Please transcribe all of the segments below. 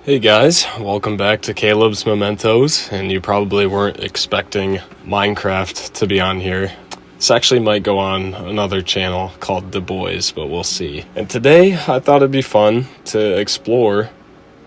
Hey guys, welcome back to Caleb's Mementos, and you probably weren't expecting Minecraft to be on here. This actually might go on another channel called DaBoyz, but we'll see. And today, I thought it'd be fun to explore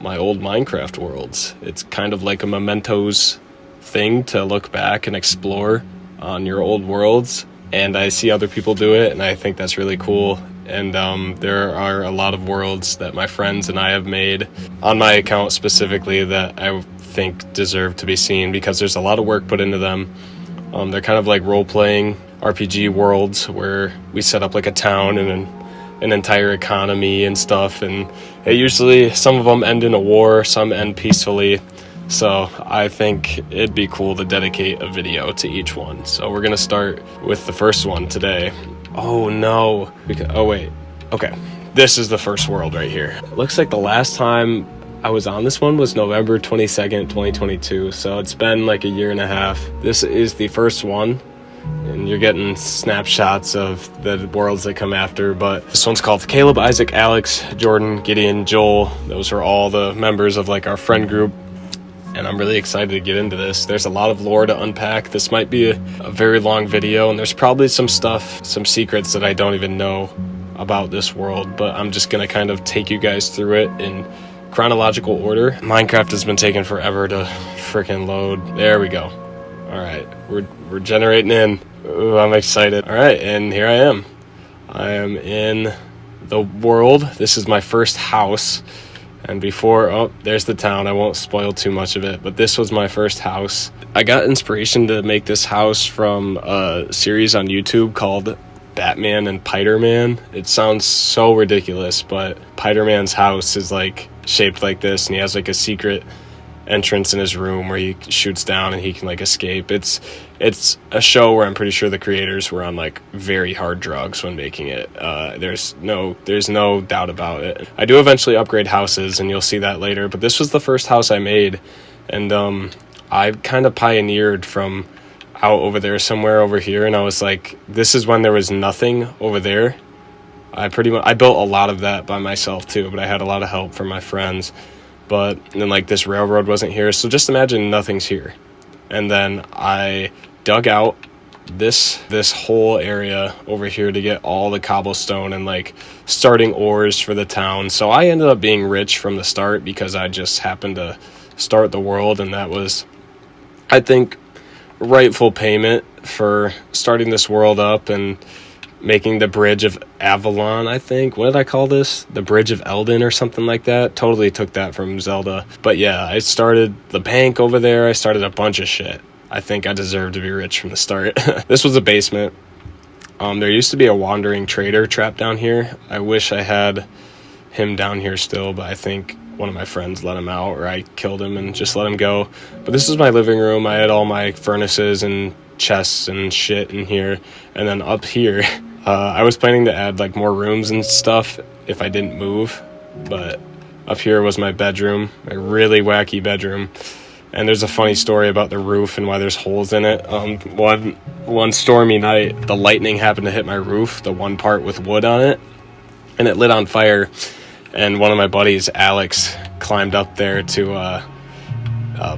my old Minecraft worlds. It's kind of like a Mementos thing to look back and explore on your old worlds, and I see other people do it, and I think that's really cool. And there are a lot of worlds that my friends and I have made on my account specifically that I think deserve to be seen because there's a lot of work put into them. They're kind of like role-playing RPG worlds where we set up like a town and an entire economy and stuff, and it usually, some of them end in a war, some end peacefully. So I think it'd be cool to dedicate a video to each one. So we're gonna start with the first one today. Oh no, oh wait, okay, this is the first world right here. It looks like the last time I was on this one was November 22nd, 2022, so it's been like a year and a half. This is the first one, and you're getting snapshots of the worlds that come after, but this one's called Caleb, Isaac, Alex, Jordan, Gideon, Joel. Those are all the members of like our friend group. And I'm really excited to get into this. There's a lot of lore to unpack. This might be a very long video, and there's probably some stuff, some secrets that I don't even know about this world, but I'm just gonna kind of take you guys through it in chronological order. Minecraft has been taking forever to freaking load. There we go. All right, we're generating in. Ooh, I'm excited. All right, and here I am. I am in the world. This is my first house. And before, oh, there's the town. I won't spoil too much of it, but this was my first house. I got inspiration to make this house from a series on YouTube called Batman and Piderman. It sounds so ridiculous, but Piderman's house is like shaped like this, and he has like a secret entrance in his room where he shoots down and he can like escape. It's a show where I'm pretty sure the creators were on like very hard drugs when making it. There's no doubt about it. I do eventually upgrade houses, and you'll see that later, but this was the first house I made, and I kind of pioneered from out over there somewhere over here, and I was like, this is when there was nothing over there. I built a lot of that by myself too, but I had a lot of help from my friends. But then like this railroad wasn't here, so just imagine nothing's here. And then I dug out this whole area over here to get all the cobblestone and like starting ores for the town. So I ended up being rich from the start because I just happened to start the world, and that was, I think, rightful payment for starting this world up and making the Bridge of Avalon, I think. What did I call this? The Bridge of Elden or something like that. Totally took that from Zelda. But yeah, I started the bank over there. I started a bunch of shit. I think I deserved to be rich from the start. This was a basement. There used to be a wandering trader trapped down here. I wish I had him down here still, but I think one of my friends let him out, or I killed him and just let him go. But this is my living room. I had all my furnaces and chests and shit in here. And then up here, I was planning to add like more rooms and stuff if I didn't move, but up here was my bedroom, a really wacky bedroom. And there's a funny story about the roof and why there's holes in it. One stormy night, the lightning happened to hit my roof, the one part with wood on it, and it lit on fire. And one of my buddies, Alex, climbed up there to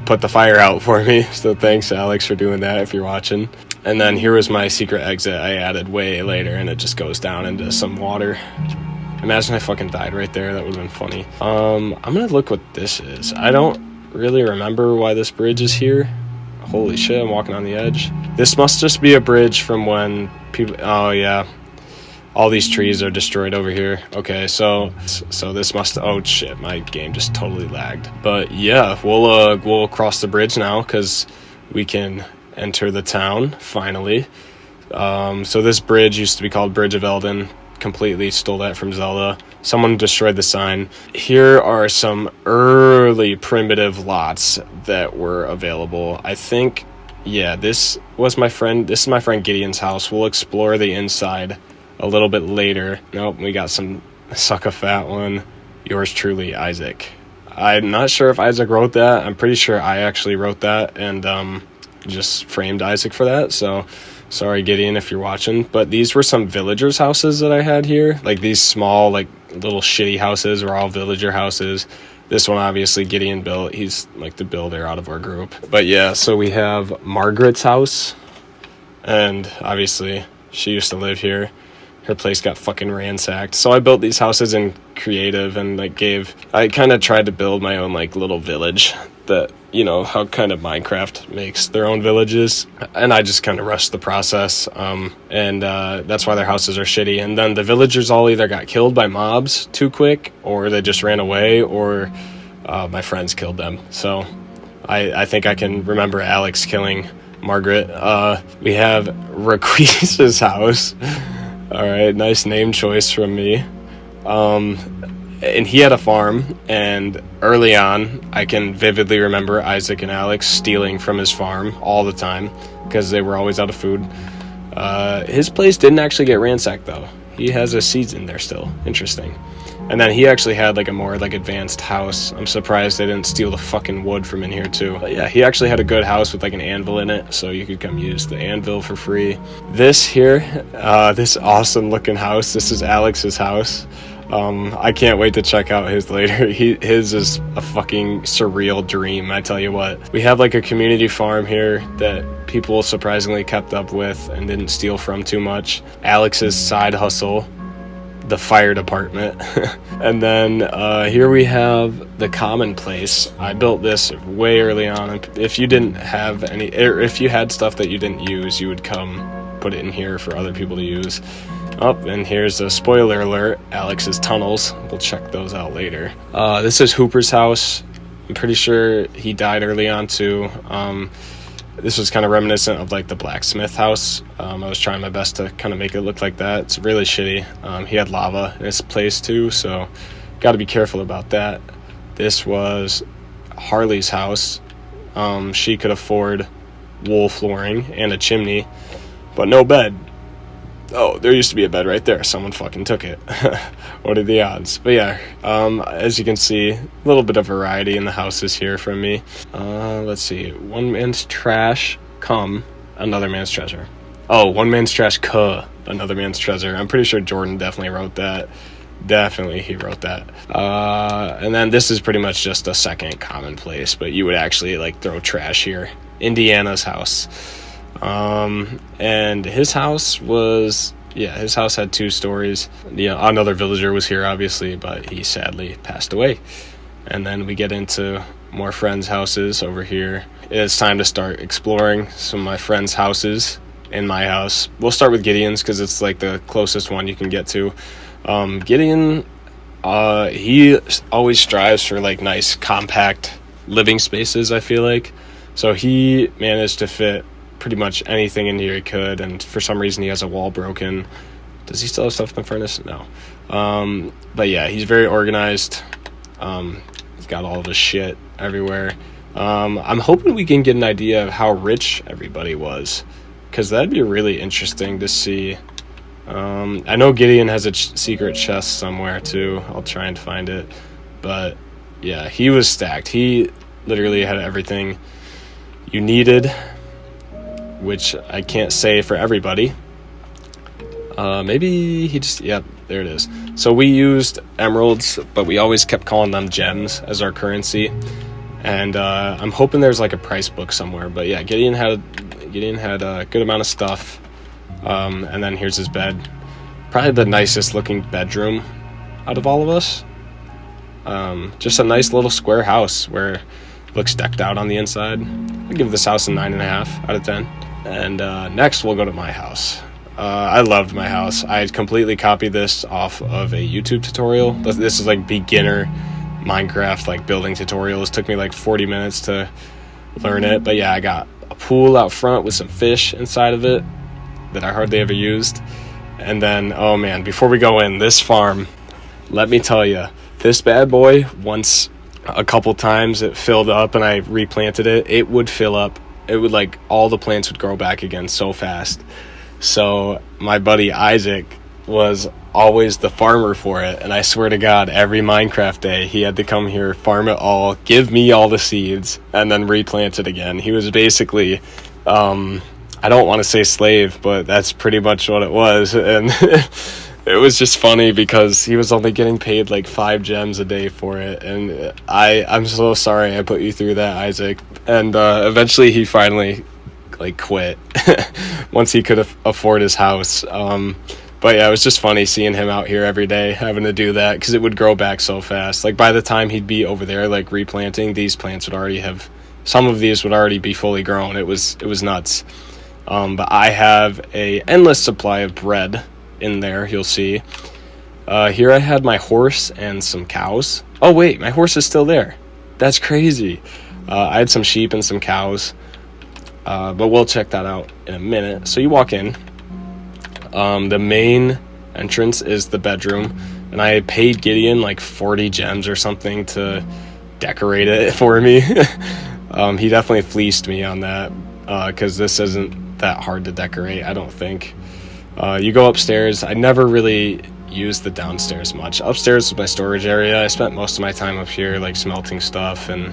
put the fire out for me. So thanks, Alex, for doing that if you're watching. And then here was my secret exit I added way later, and it just goes down into some water. Imagine I fucking died right there. That would have been funny. I'm gonna look what this is. I don't really remember why this bridge is here. Holy shit, I'm walking on the edge. This must just be a bridge from when people, oh yeah, all these trees are destroyed over here. Okay, so this must, oh shit, my game just totally lagged. But yeah, we'll cross the bridge now because we can enter the town finally. So this bridge used to be called Bridge of Elden. Completely stole that from Zelda. Someone destroyed the sign. Here are some early primitive lots that were available. I think, yeah, this is my friend Gideon's house. We'll explore the inside a little bit later. Nope, we got some suck a fat one. Yours truly, Isaac. I'm not sure if Isaac wrote that. I'm pretty sure I actually wrote that and just framed Isaac for that. So sorry, Gideon, if you're watching. But these were some villagers' houses that I had here. Like these small, like little shitty houses were all villager houses. This one, obviously, Gideon built. He's like the builder out of our group. But yeah, so we have Margaret's house. And obviously, she used to live here. Her place got fucking ransacked. So I built these houses in creative and like I kind of tried to build my own like little village that, you know, how kind of Minecraft makes their own villages. And I just kind of rushed the process. And that's why their houses are shitty. And then the villagers all either got killed by mobs too quick, or they just ran away, or my friends killed them. So I think I can remember Alex killing Margaret. We have Recollection's house. All right, nice name choice from me. And he had a farm, and early on, I can vividly remember Isaac and Alex stealing from his farm all the time because they were always out of food. His place didn't actually get ransacked, though. He has his seeds in there still. Interesting. And then he actually had like a more like advanced house. I'm surprised they didn't steal the fucking wood from in here too. But yeah, he actually had a good house with like an anvil in it, so you could come use the anvil for free. This here, this awesome looking house, this is Alex's house. I can't wait to check out his later. His is a fucking surreal dream, I tell you what. We have like a community farm here that people surprisingly kept up with and didn't steal from too much. Alex's side hustle, the fire department. And then here we have the commonplace. I built this way early on. If you didn't have any, or if you had stuff that you didn't use, you would come put it in here for other people to use. Oh, and here's a spoiler alert, Alex's tunnels. We'll check those out later. This is Hooper's house. I'm pretty sure he died early on too. This was kind of reminiscent of like the blacksmith house. I was trying my best to kind of make it look like that. It's really shitty. He had lava in his place too, so got to be careful about that. This was Harley's house. She could afford wool flooring and a chimney, but no bed. Oh, there used to be a bed right there. Someone fucking took it. What are the odds? But yeah, as you can see, a little bit of variety in the houses here from me. Let's see. One man's trash, another man's treasure. Oh, one man's trash, another man's treasure. I'm pretty sure Jordan definitely wrote that. Definitely he wrote that. And then this is pretty much just a second commonplace, but you would actually like throw trash here. Indiana's house. And his house his house had 2 stories. Yeah, another villager was here, obviously, but he sadly passed away. And then we get into more friends' houses over here. It's time to start exploring some of my friends' houses and my house. We'll start with Gideon's because it's like the closest one you can get to. Gideon, he always strives for like nice, compact living spaces, I feel like. So he managed to fit pretty much anything in here he could, and for some reason he has a wall broken. Does he still have stuff in the furnace? No. But yeah, he's very organized. He's got all of his shit everywhere. I'm hoping we can get an idea of how rich everybody was, because that'd be really interesting to see. I know Gideon has a secret chest somewhere too. I'll try and find it. But yeah, he was stacked. He literally had everything you needed, which I can't say for everybody. Maybe he just, yeah, there it is. So we used emeralds, but we always kept calling them gems as our currency. And I'm hoping there's like a price book somewhere. But yeah, Gideon had a good amount of stuff. And then here's his bed. Probably the nicest looking bedroom out of all of us. Just a nice little square house where it looks decked out on the inside. I'll give this house a 9.5 out of 10. And next we'll go to my house. I loved my house. I completely copied this off of a YouTube tutorial. This is like beginner Minecraft like building tutorials. Took me like 40 minutes to learn it. But yeah, I got a pool out front with some fish inside of it that I hardly ever used. And then, oh man, before we go in, this farm, let me tell you, this bad boy, once a couple times it filled up and I replanted it, it would fill up. It would like all the plants would grow back again so fast. So my buddy Isaac was always the farmer for it, and I swear to God, every Minecraft day he had to come here, farm it all, give me all the seeds, and then replant it again. He was basically I don't want to say slave, but that's pretty much what it was. And It was just funny because he was only getting paid like 5 gems a day for it, and I'm so sorry I put you through that, Isaac. And eventually he finally like quit once he could afford his house. But yeah, it was just funny seeing him out here every day having to do that because it would grow back so fast. Like by the time he'd be over there like replanting, these plants would already have, some of these would already be fully grown. It was nuts. But I have a endless supply of bread in there, you'll see. Here I had my horse and some cows. Oh wait, my horse is still there. That's crazy. I had some sheep and some cows. But we'll check that out in a minute. So you walk in. The main entrance is the bedroom, and I paid Gideon like 40 gems or something to decorate it for me. He definitely fleeced me on that, because this isn't that hard to decorate, I don't think. You go upstairs. I never really used the downstairs much. Upstairs was my storage area. I spent most of my time up here like smelting stuff and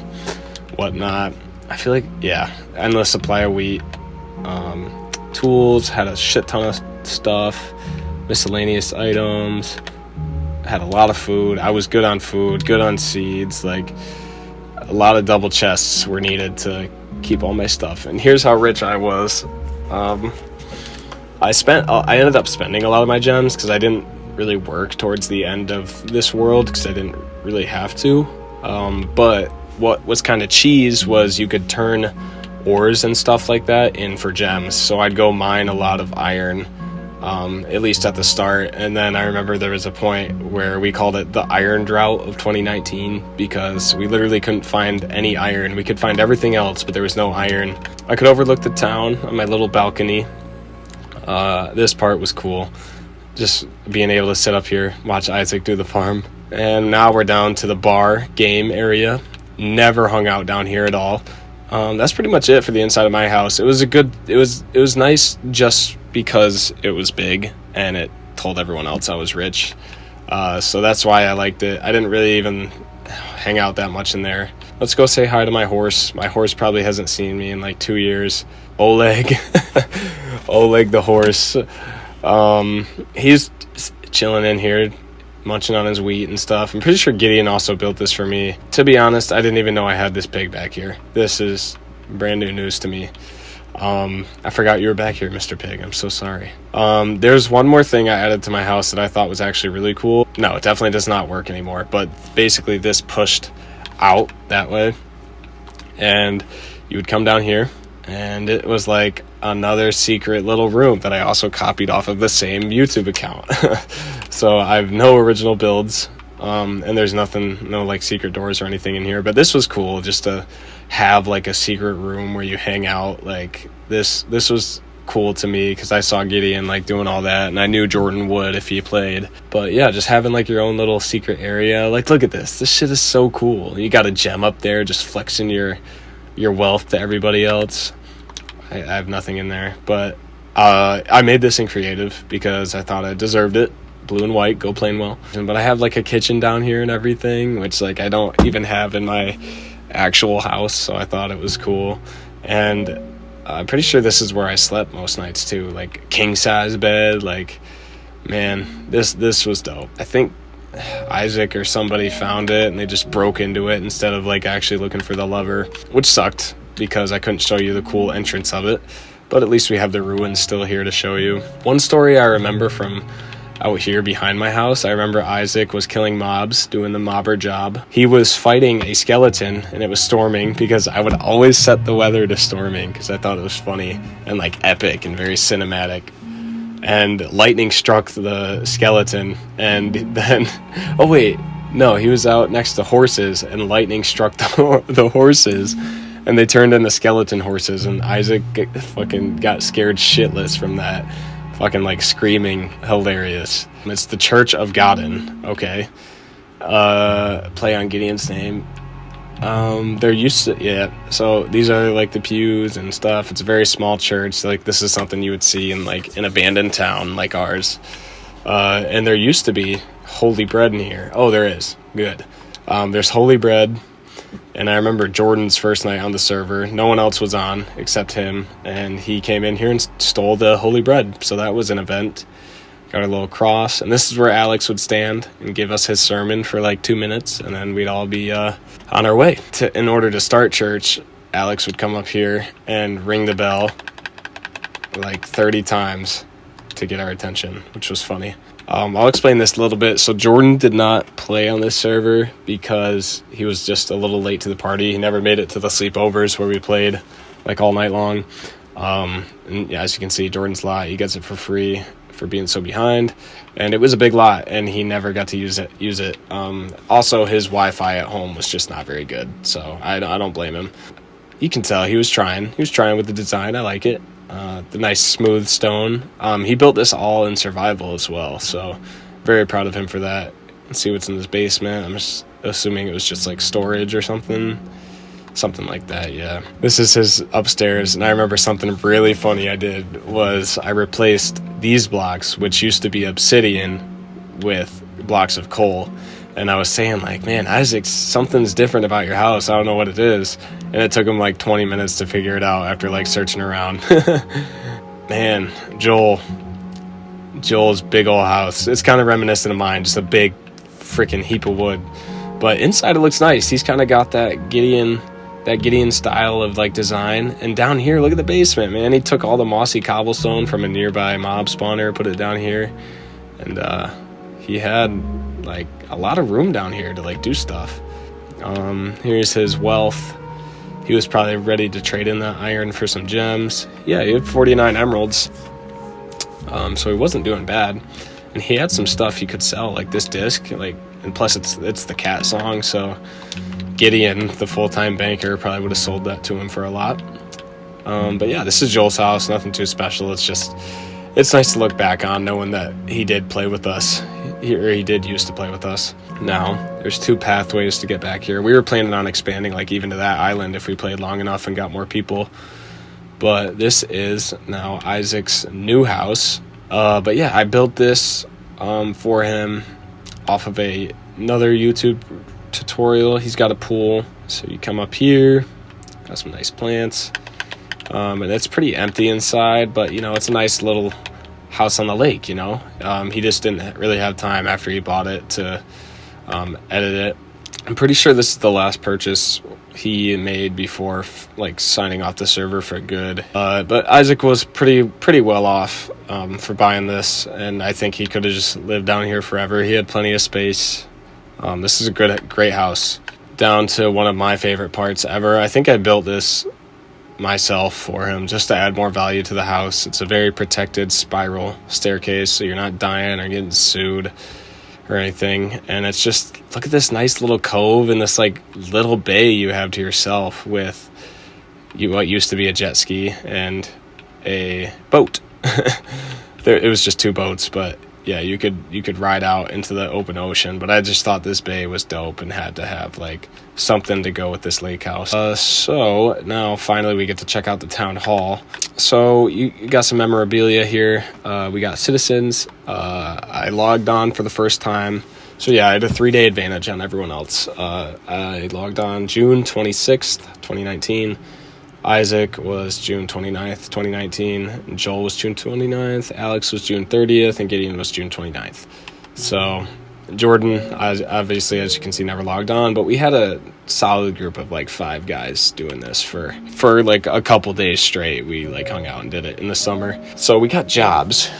whatnot. I feel like, yeah, endless supply of wheat. Tools, had a shit ton of stuff, miscellaneous items, had a lot of food. I was good on food, good on seeds. Like a lot of double chests were needed to keep all my stuff. And here's how rich I was. I ended up spending a lot of my gems because I didn't really work towards the end of this world because I didn't really have to. But what was kind of cheese was you could turn ores and stuff like that in for gems. So I'd go mine a lot of iron, at least at the start. And then I remember there was a point where we called it the iron drought of 2019 because we literally couldn't find any iron. We could find everything else, but there was no iron. I could overlook the town on my little balcony. This part was cool. Just being able to sit up here, watch Isaac do the farm. And now we're down to the bar game area. Never hung out down here at all. That's pretty much it for the inside of my house. It was nice just because it was big and it told everyone else I was rich. So that's why I liked it. I didn't really even hang out that much in there. Let's go say hi to my horse. My horse probably hasn't seen me in like 2 years. Oleg. Oleg the horse. He's chilling in here, munching on his wheat and stuff. I'm pretty sure Gideon also built this for me. To be honest, I didn't even know I had this pig back here. This is brand new news to me. I forgot you were back here, Mr. Pig. I'm so sorry. There's one more thing I added to my house that I thought was actually really cool. No, it definitely does not work anymore, but basically this pushed out that way, and you would come down here, and it was like another secret little room that I also copied off of the same YouTube account. So I have no original builds, and there's nothing, no like secret doors or anything in here, but this was cool just to have like a secret room where you hang out. Like this was cool to me because I saw Gideon like doing all that, and I knew Jordan would if he played. But yeah, just having like your own little secret area. Like look at this shit is so cool. You got a gem up there just flexing your wealth to everybody else. I have nothing in there, but I made this in creative because I thought I deserved it. Blue and white, go plain well. But I have like a kitchen down here and everything, which like I don't even have in my actual house, so I thought it was cool. And I'm pretty sure this is where I slept most nights too, like king size bed. Like man, this was dope. I think Isaac or somebody found it and they just broke into it instead of like actually looking for the lever, which sucked because I couldn't show you the cool entrance of it. But at least we have the ruins still here to show you. One story I remember from out here behind my house, I remember Isaac was killing mobs, doing the mobber job. He was fighting a skeleton and it was storming because I would always set the weather to storming because I thought it was funny and like epic and very cinematic. And lightning struck the skeleton, and then oh wait, no, he was out next to horses and lightning struck the horses and they turned into skeleton horses, and Isaac fucking got scared shitless from that. Fucking like screaming hilarious. It's the Church of Godin. Okay. Play on Gideon's name. They're used to, yeah. So these are like the pews and stuff. It's a very small church. So, like this is something you would see in like an abandoned town like ours. And there used to be holy bread in here. Oh, there is. Good. There's holy bread. And I remember Jordan's first night on the server. No one else was on except him. And he came in here and stole the holy bread. So that was an event. got our little cross, and this is where Alex would stand and give us his sermon for like 2 minutes, and then we'd all be on our way. In order to start church, Alex would come up here and ring the bell like 30 times to get our attention, which was funny. I'll explain this a little bit. So Jordan did not play on this server because he was just a little late to the party. He never made it to the sleepovers where we played like all night long. And yeah, as you can see, Jordan's lot, he gets it for free for being so behind, and it was a big lot, and he never got to use it. Also, his Wi-Fi at home was just not very good, so I don't blame him. You can tell he was trying with the design. I like it. The nice smooth stone. He built this all in survival as well, so very proud of him for that. Let's see what's in this basement. I'm just assuming it was just like storage or something like that. Yeah, this is his upstairs, and I remember something really funny I did was I replaced these blocks, which used to be obsidian, with blocks of coal. And I was saying, like, man, Isaac, something's different about your house. I don't know what it is. And it took him like 20 minutes to figure it out after like searching around. Man, Joel's big old house. It's kind of reminiscent of mine, just a big freaking heap of wood. But inside it looks nice. He's kind of got that Gideon style of like design. And down here, look at the basement, man. He took all the mossy cobblestone from a nearby mob spawner, put it down here. And he had like a lot of room down here to like do stuff. Here's his wealth. He was probably ready to trade in that iron for some gems. Yeah, he had 49 emeralds. So he wasn't doing bad. And he had some stuff he could sell, like this disc, like, and plus it's the cat song, so Gideon, the full-time banker, probably would have sold that to him for a lot. But yeah, this is Joel's house, nothing too special. It's nice to look back on knowing that he did play with us. He did used to play with us. Now, there's 2 pathways to get back here. We were planning on expanding like even to that island if we played long enough and got more people. But this is now Isaac's new house. But yeah, I built this for him off of another YouTube tutorial. He's got a pool. So you come up here, got some nice plants. And it's pretty empty inside, but, it's a nice little house on the lake, He just didn't really have time after he bought it to edit it. I'm pretty sure this is the last purchase he made before, like, signing off the server for good. But Isaac was pretty well off for buying this, and I think he could have just lived down here forever. He had plenty of space. This is a great house. Down to one of my favorite parts ever. I think I built this myself for him just to add more value to the house. It's a very protected spiral staircase, so you're not dying or getting sued or anything. And it's just, look at this nice little cove and this like little bay you have to yourself with what used to be a jet ski and a boat. It was just 2 boats, but yeah, you could ride out into the open ocean, but I just thought this bay was dope and had to have like something to go with this lake house. So now finally we get to check out the town hall. So you got some memorabilia here. We got citizens. I logged on for the first time. So yeah, I had a 3-day advantage on everyone else. I logged on June 26th, 2019. Isaac was June 29th, 2019. Joel was June 29th. Alex was June 30th. And Gideon was June 29th. So Jordan, obviously, as you can see, never logged on. But we had a solid group of like 5 guys doing this for like a couple days straight. We like hung out and did it in the summer. So we got jobs.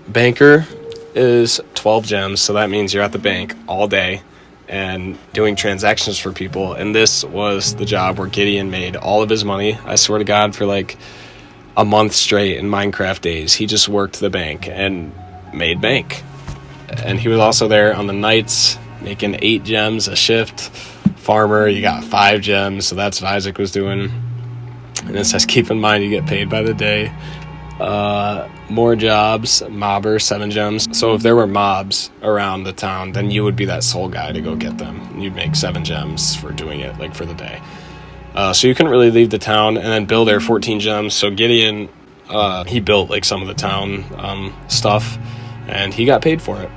Banker is 12 gems. So that means you're at the bank all day and doing transactions for people. And this was the job where Gideon made all of his money. I swear to God, for like a month straight in Minecraft days, he just worked the bank and made bank. And he was also there on the nights making 8 gems a shift. Farmer, you got 5 gems, so that's what Isaac was doing. And it says, keep in mind you get paid by the day. More jobs, mobber, 7 gems. So if there were mobs around the town, then you would be that sole guy to go get them. And you'd make 7 gems for doing it, like for the day. So you couldn't really leave the town. And then Builder, 14 gems. So Gideon, he built like some of the town stuff, and he got paid for it.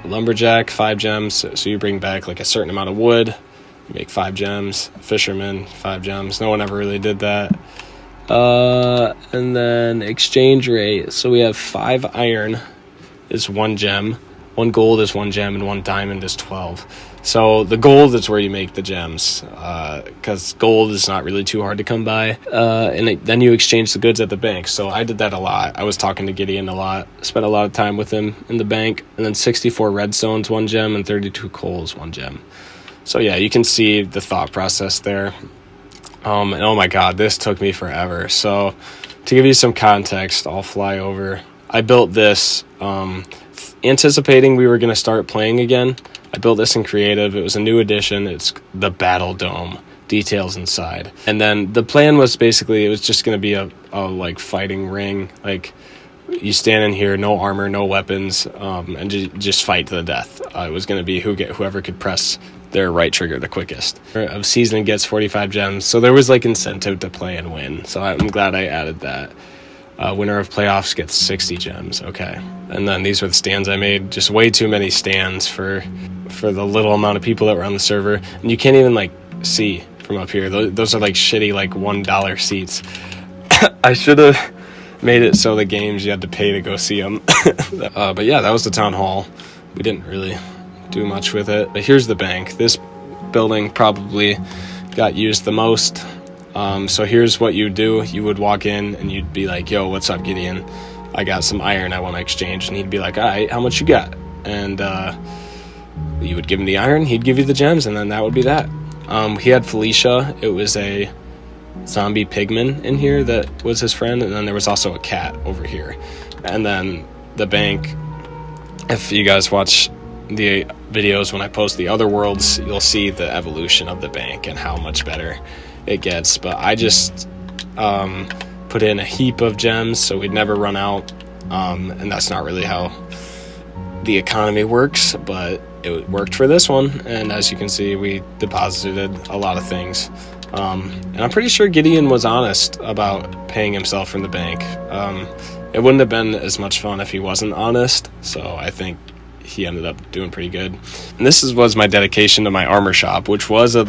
Lumberjack, 5 gems. So you bring back like a certain amount of wood, you make 5 gems. Fisherman, 5 gems. No one ever really did that. And then exchange rate. So we have 5 iron is 1 gem, 1 gold is 1 gem, and 1 diamond is 12. So the gold is where you make the gems, because gold is not really too hard to come by. Then you exchange the goods at the bank. So I did that a lot. I was talking to Gideon a lot, spent a lot of time with him in the bank. And then 64 redstone's 1 gem and 32 coal's 1 gem. So yeah, you can see the thought process there. And oh my god, this took me forever. So to give you some context, I'll fly over. I built this anticipating we were going to start playing again. I built this in creative. It was a new edition. It's the Battle Dome. Details inside. And then the plan was basically it was just going to be a like fighting ring. Like you stand in here, no armor, no weapons, and just fight to the death. It was going to be whoever could press their right trigger the quickest. Of season gets 45 gems. So there was like incentive to play and win. So I'm glad I added that. Winner of playoffs gets 60 gems. Okay. And then these were the stands I made. Just way too many stands for the little amount of people that were on the server. And you can't even like see from up here. Those are like shitty like $1 seats. I should have made it so the games you had to pay to go see them. But yeah, that was the town hall. We didn't really do much with it. But here's the bank. This building probably got used the most. So here's what you do. You would walk in and you'd be like, yo, what's up, Gideon? I got some iron I want to exchange. And he'd be like, all right, how much you got? And you would give him the iron, he'd give you the gems, and then that would be that. He had Felicia. It was a zombie pigman in here that was his friend, and then there was also a cat over here. And then the bank, if you guys watch the videos when I post the other worlds, you'll see the evolution of the bank and how much better it gets. But I just put in a heap of gems so we'd never run out, and that's not really how the economy works, but it worked for this one. And as you can see, we deposited a lot of things, and I'm pretty sure Gideon was honest about paying himself from the bank. It wouldn't have been as much fun if he wasn't honest, so I think he ended up doing pretty good. And this was my dedication to my armor shop, which was a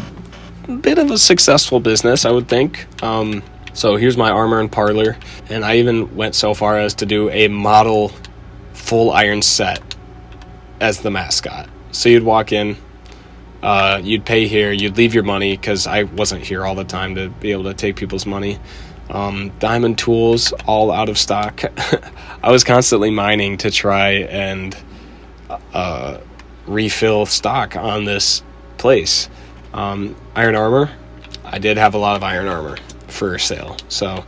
bit of a successful business, I would think. So here's my armor and parlor, and I even went so far as to do a model full iron set as the mascot. So you'd walk in, you'd pay here, you'd leave your money, because I wasn't here all the time to be able to take people's money. Diamond tools, all out of stock. I was constantly mining to try and refill stock on this place. Iron armor, I did have a lot of iron armor for sale, so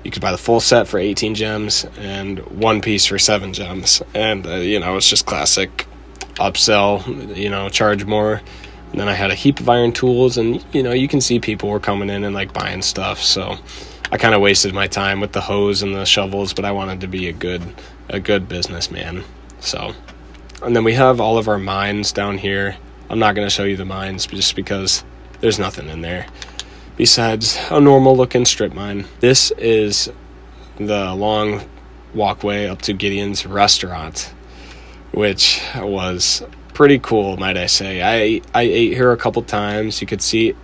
you could buy the full set for 18 gems and one piece for 7 gems, and it's just classic upsell, charge more. And then I had a heap of iron tools, and you can see people were coming in and like buying stuff, so I kind of wasted my time with the hose and the shovels, but I wanted to be a good businessman. So, and then we have all of our mines down here. I'm not going to show you the mines just because there's nothing in there besides a normal looking strip mine. This is the long walkway up to Gideon's restaurant, which was pretty cool, might I say. I ate here a couple times. You could sit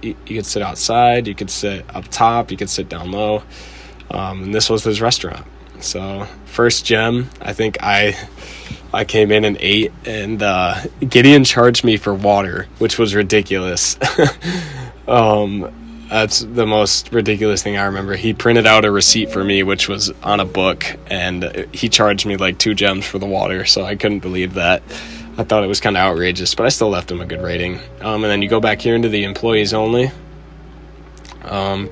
outside, you could sit up top, you could sit down low, and this was his restaurant. So first gem, I think I came in and ate, and Gideon charged me for water, which was ridiculous. That's the most ridiculous thing I remember. He printed out a receipt for me, which was on a book, and he charged me like 2 gems for the water, so I couldn't believe that. I thought it was kind of outrageous, but I still left him a good rating. And then you go back here into the employees only. And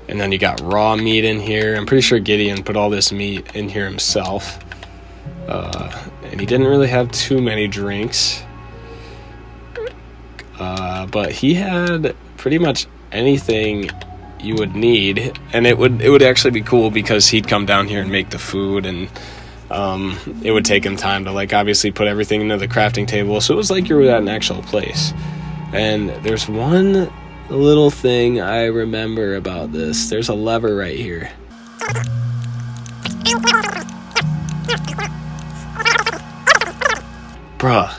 then you got raw meat in here. I'm pretty sure Gideon put all this meat in here himself. And he didn't really have too many drinks. But he had pretty much anything you would need, and it would actually be cool because he'd come down here and make the food, and it would take him time to like obviously put everything into the crafting table, so it was like you were at an actual place. And there's one little thing I remember about this. There's a lever right here. Bruh,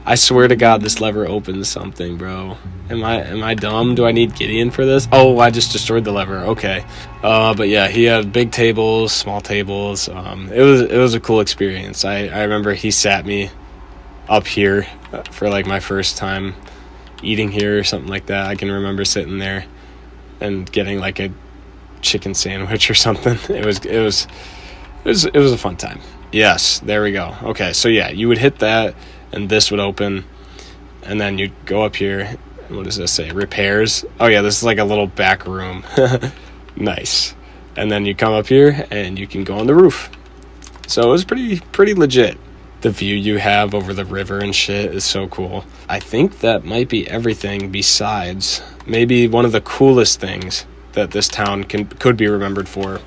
I swear to God, this lever opens something, bro. Am I dumb? Do I need Gideon for this? Oh, I just destroyed the lever. Okay. But yeah, he had big tables, small tables. It was a cool experience. I remember he sat me up here for like my first time eating here or something like that. I can remember sitting there and getting like a chicken sandwich or something. It was a fun time. Yes, there we go. Okay, so yeah, you would hit that and this would open, and then you'd go up here. What does this say? Repairs. Oh yeah, this is like a little back room. Nice. And then you come up here and you can go on the roof. So it was pretty legit. The view you have over the river and shit is so cool. I think that might be everything besides maybe one of the coolest things that this town could be remembered for.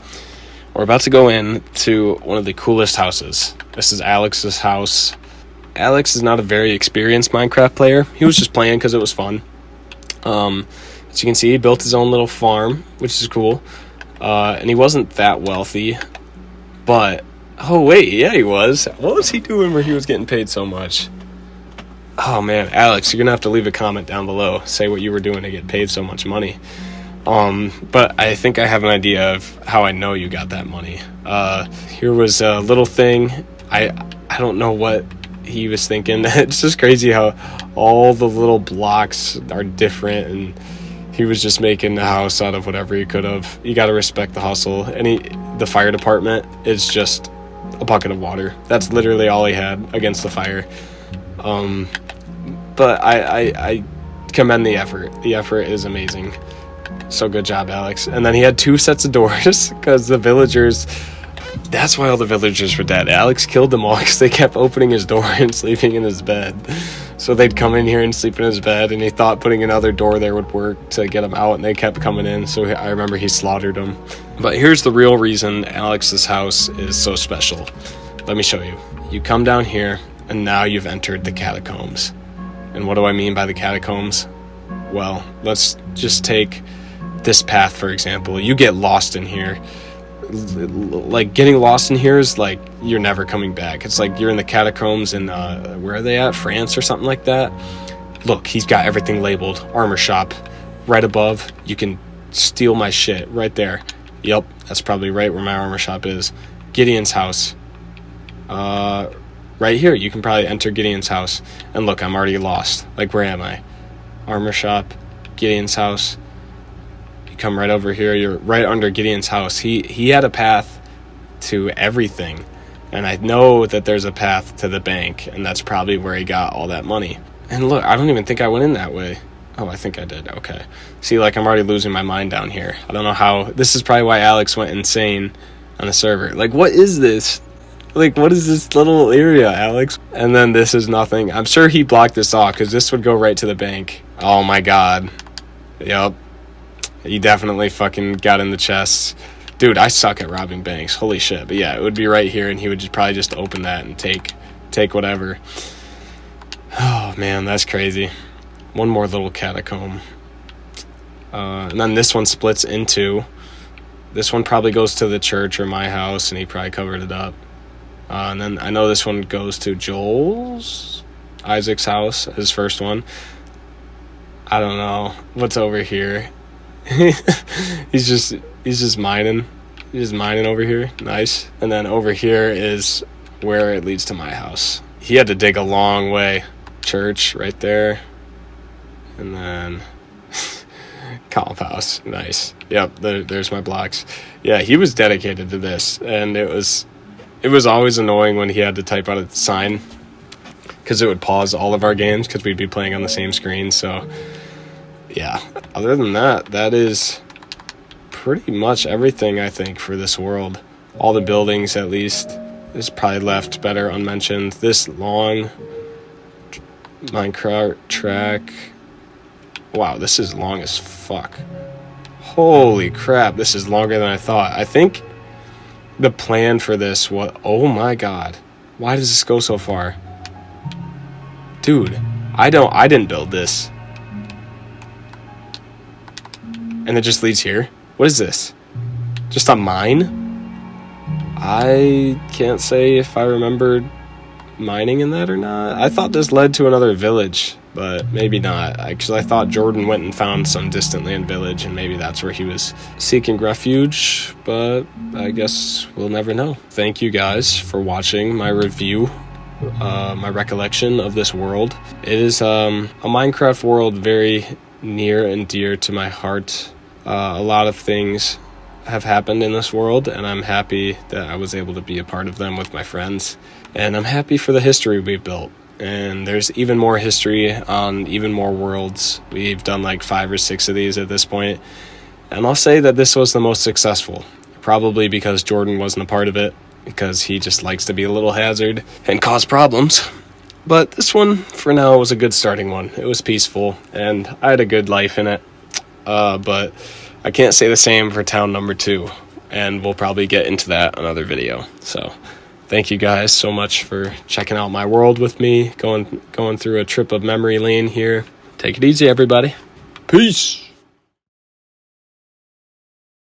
We're about to go in to one of the coolest houses. This is Alex's house. Alex is not a very experienced Minecraft player. He was just playing because it was fun. As you can see, he built his own little farm, which is cool. And he wasn't that wealthy, but oh wait, yeah, he was. What was he doing where he was getting paid so much? Oh man, Alex, you're gonna have to leave a comment down below. Say what you were doing to get paid so much money. But I think I have an idea of how I know you got that money. Here was a little thing. I don't know what he was thinking. It's just crazy how all the little blocks are different, and he was just making the house out of whatever he could have. You got to respect the hustle. The fire department is just a bucket of water. That's literally all he had against the fire. But I commend the effort. The effort is amazing. So good job, Alex. And then he had 2 sets of doors because the villagers, that's why all the villagers were dead. Alex killed them all because they kept opening his door and sleeping in his bed. So they'd come in here and sleep in his bed, and he thought putting another door there would work to get them out, and they kept coming in. So I remember he slaughtered them. But here's the real reason Alex's house is so special. Let me show you. You come down here, and now you've entered the catacombs. And what do I mean by the catacombs? Well, let's just take this path, for example. You get lost in here. Like, getting lost in here is like you're never coming back. It's like you're in the catacombs in where are they at? France or something like that. Look, he's got everything labeled. Armor shop right above. You can steal my shit right there. Yep, that's probably right where my armor shop is. Gideon's house. Right here, you can probably enter Gideon's house. And look, I'm already lost. Like, where am I? Armor shop, Gideon's house. Come right over here, you're right under Gideon's house. He had a path to everything, and I know that there's a path to the bank, and that's probably where he got all that money. And look, I don't even think I went in that way. Oh, I think I did. Okay, see, like, I'm already losing my mind down here. I don't know how. This is probably why Alex went insane on the server. Like, what is this? Like, what is this little area, Alex? And then this is nothing. I'm sure he blocked this off because this would go right to the bank. Oh my god. Yep. He definitely fucking got in the chest. Dude, I suck at robbing banks. Holy shit. But yeah, it would be right here, and he would probably just open that and take whatever. Oh, man, that's crazy. One more little catacomb. And then this one splits into... This one probably goes to the church or my house, and he probably covered it up. And then I know this one goes to Isaac's house, his first one. I don't know. What's over here? he's just mining. He's just mining over here. Nice. And then over here is where it leads to my house. He had to dig a long way. Church right there. And then Calm house. Nice. Yep, there's my blocks. Yeah, he was dedicated to this, and it was always annoying when he had to type out a sign because it would pause all of our games because we'd be playing on the same screen. So yeah, other than that, that is pretty much everything, I think, for this world. All the buildings, at least, is probably left better unmentioned. This long Minecraft track. Wow, this is long as fuck. Holy crap, this is longer than I thought. I think the plan for this was... Oh my god. Why does this go so far? Dude, I didn't build this. And it just leads here? What is this? Just a mine? I can't say if I remembered mining in that or not. I thought this led to another village, but maybe not. Because I thought Jordan went and found some distant land village, and maybe that's where he was seeking refuge, but I guess we'll never know. Thank you guys for watching my review, my recollection of this world. It is a Minecraft world very near and dear to my heart. A lot of things have happened in this world, and I'm happy that I was able to be a part of them with my friends. And I'm happy for the history we built. And there's even more history on even more worlds. We've done like 5 or 6 of these at this point. And I'll say that this was the most successful. Probably because Jordan wasn't a part of it, because he just likes to be a little hazard and cause problems. But this one, for now, was a good starting one. It was peaceful, and I had a good life in it. But I can't say the same for town number 2, and we'll probably get into that in another video. So thank you guys so much for checking out my world with me, going through a trip of memory lane here. Take it easy, everybody. Peace.